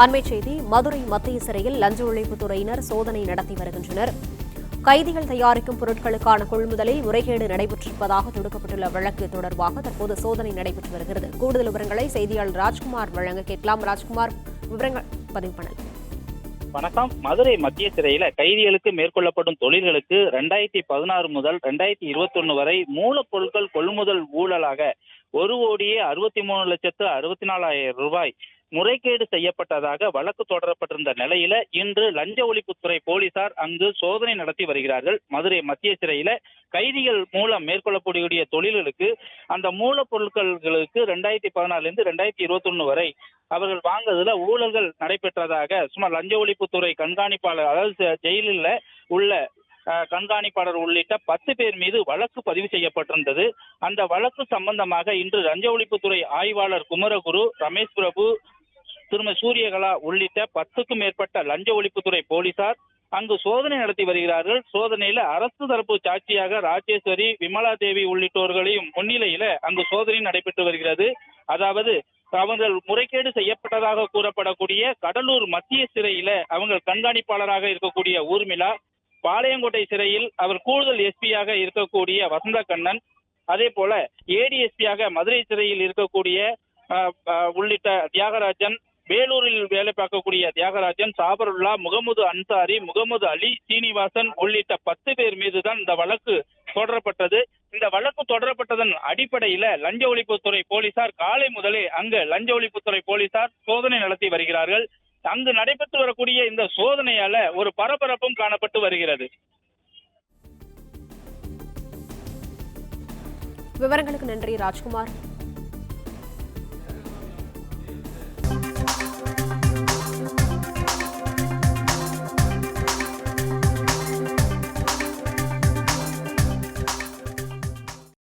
அண்மைச் செய்தி, மதுரை மத்திய சிறையில் லஞ்ச ஒழிப்புத் துறையினர் சோதனை நடத்தி வருகின்றனர். கைதிகள் தயாரிக்கும் பொருட்களுக்கான கொள்முதலில் முறைகேடு நடைபெற்றிருப்பதாக தொடுக்கப்பட்டுள்ள வழக்கு தொடர்பாக தற்போது சோதனை நடைபெற்று வருகிறது. கூடுதல் விவரங்களை செய்தியாளர் ராஜ்குமார் வழங்க கேட்கலாம். ராஜ்குமார், விவரங்கள் பதிவு பண்ணலாம். வணக்கம். மதுரை மத்திய சிறையில கைதிகளுக்கு மேற்கொள்ளப்படும் தொழில்களுக்கு 2016 முதல் 2021 வரை மூலப்பொருட்கள் கொள்முதல் ஊழலாக 1,63,64,000 ரூபாய் முறைகேடு செய்யப்பட்டதாக வழக்கு தொடரப்பட்டிருந்த நிலையில இன்று லஞ்ச ஒழிப்புத்துறை போலீசார் அங்கு சோதனை நடத்தி வருகிறார்கள். மதுரை மத்திய சிறையில கைதிகள் மூலம் மேற்கொள்ளக்கூடிய தொழில்களுக்கு அந்த மூலப்பொருட்களுக்கு 2014 2021 வரை அவர்கள் வாங்குவதில் ஊழல்கள் நடைபெற்றதாக சுமார் லஞ்ச ஒழிப்புத்துறை கண்காணிப்பாளர், அதாவது ஜெயிலில் உள்ள கண்காணிப்பாளர் உள்ளிட்ட 10 பேர் மீது வழக்கு பதிவு செய்யப்பட்டிருந்தது. அந்த வழக்கு சம்பந்தமாக இன்று லஞ்ச ஒழிப்புத்துறை ஆய்வாளர் குமரகுரு, ரமேஷ் பிரபு, திருமதி சூரியகலா உள்ளிட்ட 10க்கும் மேற்பட்ட லஞ்ச ஒழிப்புத்துறை போலீசார் அங்கு சோதனை நடத்தி வருகிறார்கள். சோதனையில அரசு தரப்பு சாட்சியாக ராஜேஸ்வரி, விமலா தேவி உள்ளிட்டோர்களையும் முன்னிலையில அங்கு சோதனை நடைபெற்று வருகிறது. அதாவது அவர்கள் முறைகேடு செய்யப்பட்டதாக கூறப்படக்கூடிய கடலூர் மத்திய சிறையில அவங்க கண்காணிப்பாளராக இருக்கக்கூடிய ஊர்மிளா, பாளையங்கோட்டை சிறையில் அவர் கூடுதல் எஸ்பியாக இருக்கக்கூடிய வசந்த கண்ணன், அதே போல ஏடிஎஸ்பியாக மதுரை சிறையில் இருக்கக்கூடிய உள்ளிட்ட தியாகராஜன், வேலூரில் வேலை பார்க்கக்கூடிய தியாகராஜன், சாபருல்லா, முகமது அன்சாரி, முகமது அலி, சீனிவாசன் உள்ளிட்ட 10 பேர் மீதுதான் இந்த வழக்கு தொடரப்பட்டது. இந்த வழக்கு தொடரப்பட்டதன் அடிப்படையில லஞ்ச ஒழிப்புத்துறை போலீசார் காலை முதலே அங்கு லஞ்ச ஒழிப்புத்துறை போலீசார் சோதனை நடத்தி வருகிறார்கள். அங்கு நடைபெற்று வரக்கூடிய இந்த சோதனையால ஒரு பரபரப்பும் காணப்பட்டு வருகிறது. விவரங்களுக்கு நன்றி ராஜ்குமார்.